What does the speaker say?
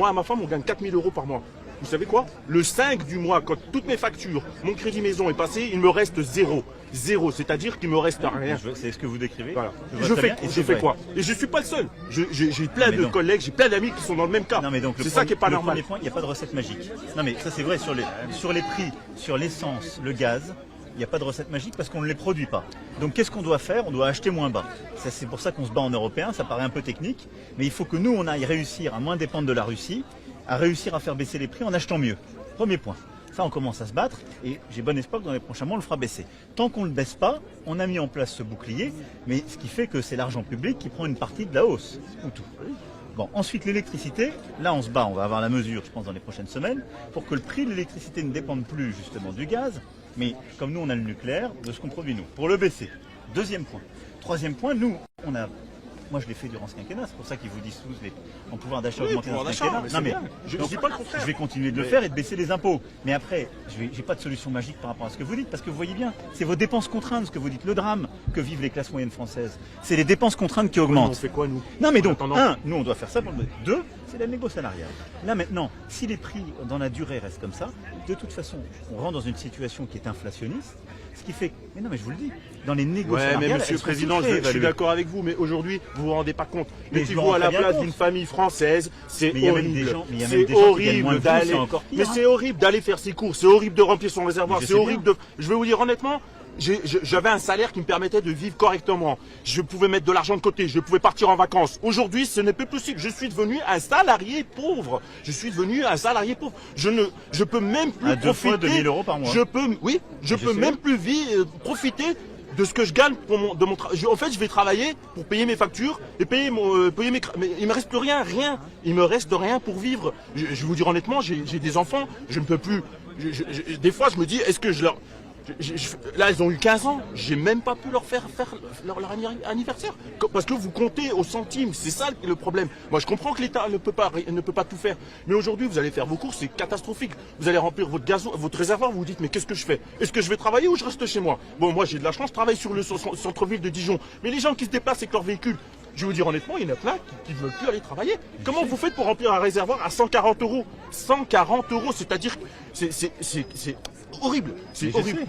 Moi, à ma femme, on gagne 4 000 € par mois. Vous savez quoi? Le 5 du mois, quand toutes mes factures, mon crédit maison est passé, il me reste zéro. Zéro, c'est-à-dire qu'il me reste rien. C'est ce que vous décrivez. Voilà. Je Je fais quoi? Et je suis pas le seul. J'ai plein de collègues, j'ai plein d'amis qui sont dans le même cas. Non mais donc c'est ça qui est pas normal. Le premier point, il n'y a pas de recette magique. Non mais ça c'est vrai sur les prix, sur l'essence, le gaz. Il n'y a pas de recette magique parce qu'on ne les produit pas. Donc qu'est-ce qu'on doit faire? On doit acheter moins bas. C'est pour ça qu'on se bat en européen, ça paraît un peu technique, mais il faut que nous on aille réussir à moins dépendre de la Russie, à réussir à faire baisser les prix en achetant mieux. Premier point. Ça, on commence à se battre et j'ai bon espoir que dans les prochains mois, on le fera baisser. Tant qu'on ne le baisse pas, on a mis en place ce bouclier, mais ce qui fait que c'est l'argent public qui prend une partie de la hausse, ou tout. Bon, ensuite, l'électricité, là, on se bat, on va avoir la mesure, je pense, dans les prochaines semaines, pour que le prix de l'électricité ne dépende plus, justement, du gaz, mais comme nous, on a le nucléaire, de ce qu'on produit, nous, pour le baisser. Deuxième point. Troisième point, nous, on a... Moi, je l'ai fait durant ce quinquennat, c'est pour ça qu'ils vous disent tous en pouvoir d'achat augmenté dans ce quinquennat. Non, mais je dis pas le contraire. Je vais continuer de le faire et de baisser les impôts. Mais après, j'ai pas de solution magique par rapport à ce que vous dites, parce que vous voyez bien, c'est vos dépenses contraintes, ce que vous dites, le drame que vivent les classes moyennes françaises. C'est les dépenses contraintes qui augmentent. On fait quoi, nous? Non, mais donc, nous, on doit faire ça pour le... Deux, c'est la négo salariale. Là, maintenant, si les prix dans la durée restent comme ça, de toute façon, on rentre dans une situation qui est inflationniste. Ce qui fait, mais non mais je vous le dis, dans les négociations. Ouais, mais Monsieur le Président, je suis d'accord avec vous, mais aujourd'hui, vous vous rendez pas compte. Mettez-vous à la place d'une famille française, c'est horrible. C'est horrible d'aller. Mais c'est horrible d'aller faire ses courses, c'est horrible de remplir son réservoir, c'est horrible de. Je vais vous dire honnêtement. J'avais un salaire qui me permettait de vivre correctement. Je pouvais mettre de l'argent de côté, je pouvais partir en vacances. Aujourd'hui, ce n'est plus possible. Je suis devenu un salarié pauvre. Je suis devenu un salarié pauvre. Je peux même plus profiter. 2 fois 2 000 € par mois. Je peux même plus profiter de ce que je gagne de mon travail. En fait, je vais travailler pour payer mes factures et payer mes. Mais il me reste plus rien. Il me reste rien pour vivre. Je vais vous dire honnêtement, j'ai des enfants. Je ne peux plus. Des fois, je me dis, est-ce que je leur là, ils ont eu 15 ans, j'ai même pas pu leur faire leur anniversaire. Parce que vous comptez au centime, c'est ça le problème. Moi, je comprends que l'État ne peut pas tout faire. Mais aujourd'hui, vous allez faire vos courses, c'est catastrophique. Vous allez remplir votre réservoir, vous vous dites, mais qu'est-ce que je fais? Est-ce que je vais travailler ou je reste chez moi? Bon, moi, j'ai de la chance, je travaille sur le centre-ville de Dijon. Mais les gens qui se déplacent avec leur véhicule, je vais vous dire honnêtement, il y en a plein qui ne veulent plus aller travailler. Comment vous faites pour remplir un réservoir à 140 €? 140 €, c'est-à-dire que c'est horrible. C'est horrible.